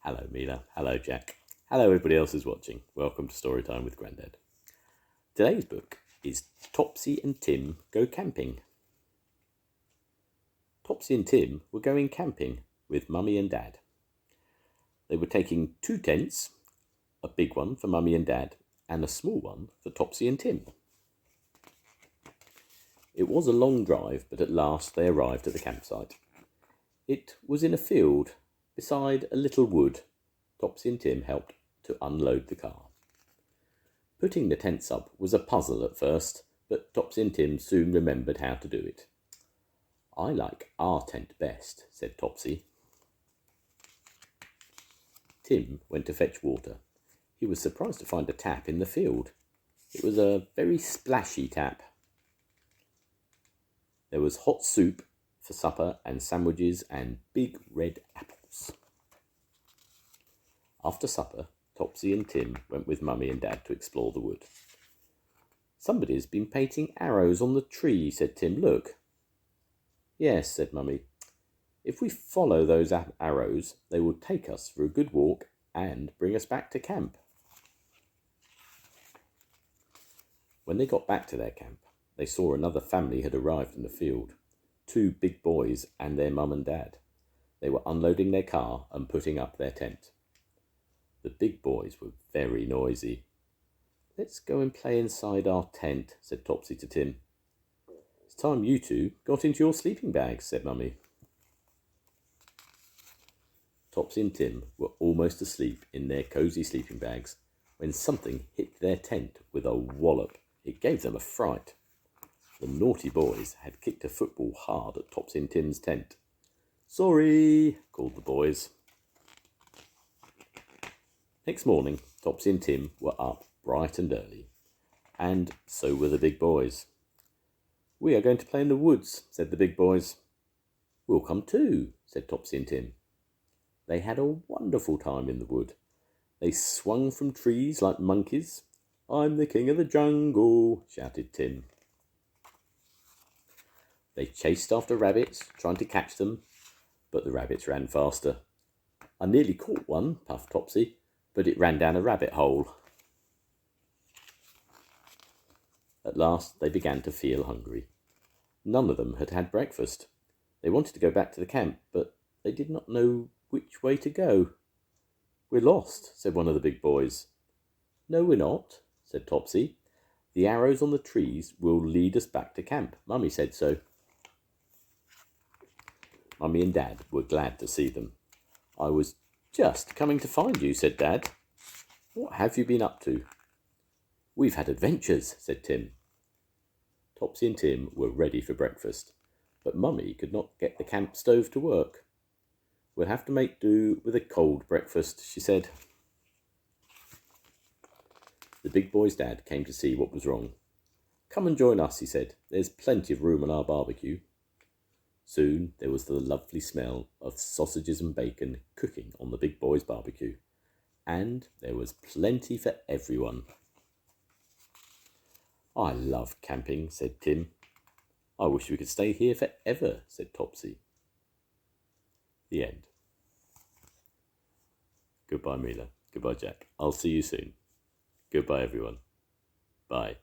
Hello Mila, hello Jack, hello everybody else who's watching. Welcome to Storytime with Grandad. Today's book is Topsy and Tim Go Camping. Topsy and Tim were going camping with Mummy and Dad. They were taking 2 tents, a big one for Mummy and Dad and a small one for Topsy and Tim. It was a long drive, but at last they arrived at the campsite. It was in a field beside a little wood. Topsy and Tim helped to unload the car. Putting the tents up was a puzzle at first, but Topsy and Tim soon remembered how to do it. "I like our tent best," said Topsy. Tim went to fetch water. He was surprised to find a tap in the field. It was a very splashy tap. There was hot soup for supper and sandwiches and big red apples. After supper, Topsy and Tim went with Mummy and Dad to explore the wood. "Somebody's been painting arrows on the tree," said Tim. "Look." "Yes," said Mummy. "If we follow those arrows, they will take us for a good walk and bring us back to camp." When they got back to their camp, they saw another family had arrived in the field. 2 big boys and their mum and dad. They were unloading their car and putting up their tent. The big boys were very noisy. "Let's go and play inside our tent," said Topsy to Tim. "It's time you two got into your sleeping bags," said Mummy. Topsy and Tim were almost asleep in their cosy sleeping bags when something hit their tent with a wallop. It gave them a fright. The naughty boys had kicked a football hard at Topsy and Tim's tent. "Sorry," called the boys. Next morning, Topsy and Tim were up bright and early, and so were the big boys. "We are going to play in the woods," said the big boys. "We'll come too," said Topsy and Tim. They had a wonderful time in the wood. They swung from trees like monkeys. "I'm the king of the jungle," shouted Tim. They chased after rabbits, trying to catch them, but the rabbits ran faster. "I nearly caught one," puffed Topsy, "but it ran down a rabbit hole." At last they began to feel hungry. None of them had had breakfast. They wanted to go back to the camp, but they did not know which way to go. "We're lost," said one of the big boys. "No, we're not," said Topsy. "The arrows on the trees will lead us back to camp. Mummy said so." Mummy and Dad were glad to see them. "I was just coming to find you," said Dad. "What have you been up to?" "We've had adventures," said Tim. Topsy and Tim were ready for breakfast, but Mummy could not get the camp stove to work. "We'll have to make do with a cold breakfast," she said. The big boy's dad came to see what was wrong. "Come and join us," he said. "There's plenty of room on our barbecue." Soon there was the lovely smell of sausages and bacon cooking on the big boy's barbecue, and there was plenty for everyone. "I love camping," said Tim. "I wish we could stay here forever," said Topsy. The end. Goodbye, Mila. Goodbye, Jack. I'll see you soon. Goodbye, everyone. Bye.